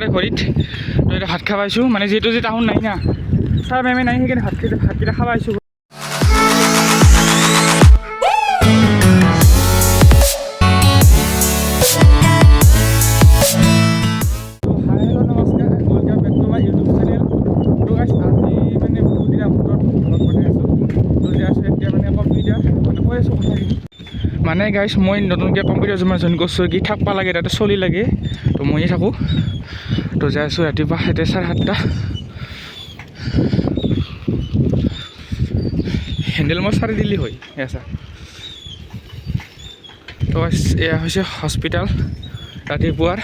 পাৰে ঘৰত তো এতিয়া ভাত খাব আহিছোঁ মানে যিহেতু যে টাউন নাই না ছাৰ মেমে নাই সেইকাৰণে ভাতকেইটা খাব আহিছোঁ মানে গাইছ মই নতুনকৈ কম্পিউটাৰ জইন কৰিছোঁ কি থাকিব লাগে তাতে চলি লাগে তো ময়ে থাকোঁ তো যাই আছোঁ ৰাতিপুৱা এতিয়া 7:30 হেণ্ডেল মই চাৰি দিলি হয় এয়া তো এয়া হৈছে হস্পিটেল ৰাতিপুৱাৰ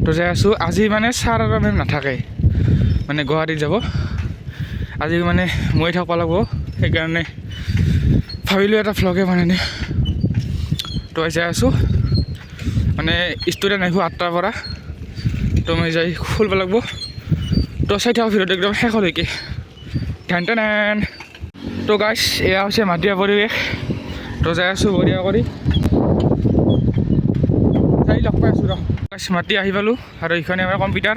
তো যাই আছোঁ আজি মানে ছাৰ আৰু মেম নাথাকে মানে গুৱাহাটীত যাব আজি মানে মই থাকিব লাগিব সেইকাৰণে ভাবিলোঁ এটা ভ্লগে বনাই তো যাই আছোঁ মানে ষ্টুডেণ্ট আহিব 8টাৰ পৰা তো মই যাই খুলিব লাগিব তো চাই থাকোঁ ভিডিঅ'টো একদম শেষলৈকে টেন তো গাইছ এয়া হৈছে মাটিয়া পৰিৱেশ তো যাই আছোঁ বঢ়িয়া কৰি যাই লগ পাই আছোঁ ৰ গাইছ মাটি আহি পালোঁ আৰু এইখনে আমাৰ কম্পিউটাৰ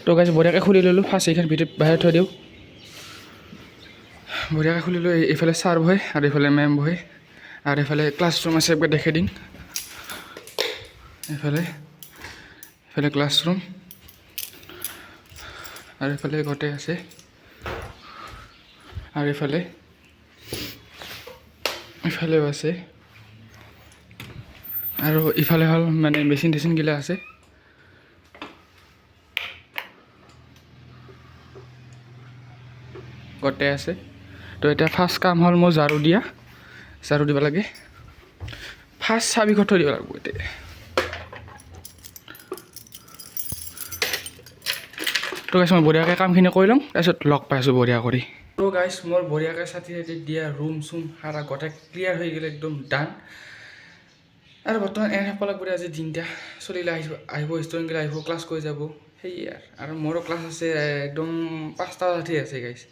তো গাইছ বঢ়িয়াকৈ খুলি ল'লোঁ ফাৰ্ষ্ট এইখন ভিডিঅ'ত বাহিৰত থৈ দিওঁ বঢ়িয়াকৈ খুলিলোঁ এইফালে ছাৰ বহে আৰু এইফালে মেম বহে আৰু এইফালে ক্লাছৰুম আছে একবাৰ দেখাই দিম এইফালে ক্লাছৰুম আৰু এইফালে গোটেই আছে আৰু ইফালেও আছে আৰু ইফালে হ'ল মানে মেচিনগিলা আছে গোটেই আছে তো এতিয়া ফাৰ্ষ্ট কাম হ'ল মোৰ ঝাৰু দিব লাগে ফাৰ্ষ্ট চাবি থৈ দিব লাগিব এতিয়া তো গাইছ মই বঢ়িয়াকৈ কামখিনি কৰি ল'ম তাৰপিছত লগ পাইছোঁ বঢ়িয়া কৰি তো গাইছ মোৰ বঢ়িয়াকৈ চাতি দিয়া ৰুম চুম সাৰা গোটেই ক্লিয়াৰ হৈ গ'লে একদম ডান আৰু বৰ্তমান এনে থাকিব লাগিব আজি দিনটা চলিলে আহিব ষ্টুডেণ্টগিলা আহিব ক্লাছ কৰি যাব সেয়ে আৰু মোৰো ক্লাছ আছে একদম 5টা বজাতহে আছে গাইছ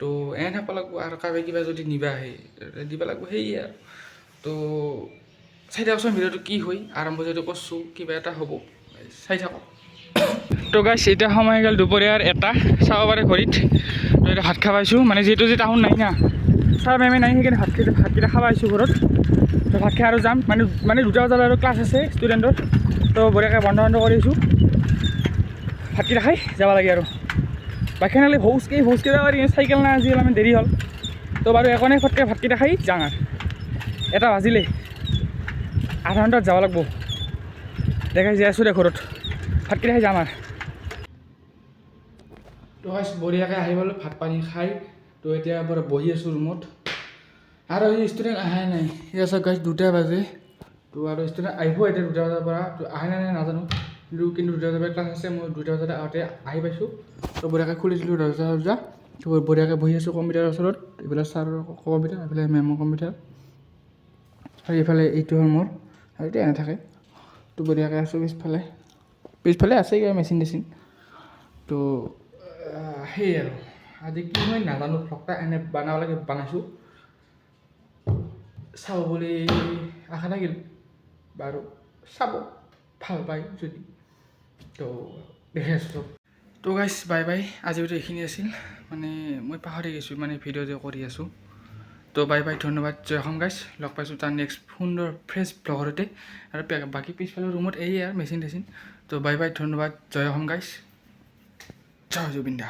তো এনে থাকিব লাগিব আৰু কাৰোবাই কিবা যদি নিবা আহে দিব লাগিব সেয়ে আৰু তো চাই থাকচোন ভিডিঅ'টো কি হয় আৰম্ভ যদি কৰিছোঁ কিবা এটা হ'ব চাই থাকক তো গাইছ এতিয়া সময় গ'ল দুপৰীয়াৰ 1টা চাব পাৰে ঘৰত তো এতিয়া ভাত খাব আহিছোঁ মানে যিহেতু যে টাউন নাই না ছাৰ মেমে নাই সেইকাৰণে ভাতকেইটা খাব আহিছোঁ ঘৰত তো ভাত খাই আৰু যাম মানে 2টা বজাত আৰু ক্লাছ আছে ষ্টুডেণ্টৰ তো বঢ়িয়াকৈ বন্ধ কৰি আহিছোঁ ভাতকেইটা খাই যাব লাগে আৰু বাকীখানে ভোজকে যাব পাৰি চাইকেল নাই আজি অলপমান দেৰি হ'ল তো বাৰু একো নাই ফটকৈ ভাতকেইটা খাই যাওঁ আৰু 1টা বাজিলে আধা ঘণ্টাত যাব লাগিব দেখাই যাই আছোঁ দে ঘৰত ভাতকেইটা খাই যাম আৰু তো গাইছ বঢ়িয়াকৈ আহি পালোঁ ভাত পানী খাই তো এতিয়া পৰা বহি আছোঁ ৰুমত আৰু এই ষ্টুডেণ্ট আহাই নাই এতিয়া চাওক গাইছ 2টা বাজে তো আৰু ষ্টুডেণ্ট আহিব এতিয়া 2টা বজাৰ পৰা তো আহে নাই নাজানো কিন্তু 2টা বজাৰ পৰা ক্লাছ আছে মই 2টা বজাত আগতে আহি পাইছোঁ তো বঢ়িয়াকৈ খুলি দিলোঁ দৰ্জা তো বঢ়িয়াকৈ বহি আছোঁ কম্পিউটাৰৰ ওচৰত এইফালে ছাৰৰ কম্পিউটাৰ এইফালে মেমৰ কম্পিউটাৰ আৰু এইফালে এইটো হ'ল মোৰ আৰু এতিয়া এনে থাকে তো বঢ়িয়াকৈ আছোঁ পিছফালে আছে কিবা মেচিন তো সেই আৰু আজি কি মই নাজানো ভ্লগটা এনে বনাব লাগে বনাইছোঁ চাব বুলি আশা থাকিল বাৰু চাব ভাল পায় যদি তো দেখাই আছোঁ চব তো গাইছ বাই আজি ভিডিঅ' এইখিনি আছিল মানে মই পাহৰি গৈছোঁ মানে ভিডিঅ' যে কৰি আছোঁ তো বাই ধন্যবাদ জয় অসম গাইছ লগ পাইছোঁ তাৰ নেক্সট সুন্দৰ ফ্ৰেছ ব্লগতে আৰু বাকী পিছফালে ৰুমত এই আৰু মেচিন তো বাই ধন্যবাদ জয় অসম গাইছ জয় জুবিন দা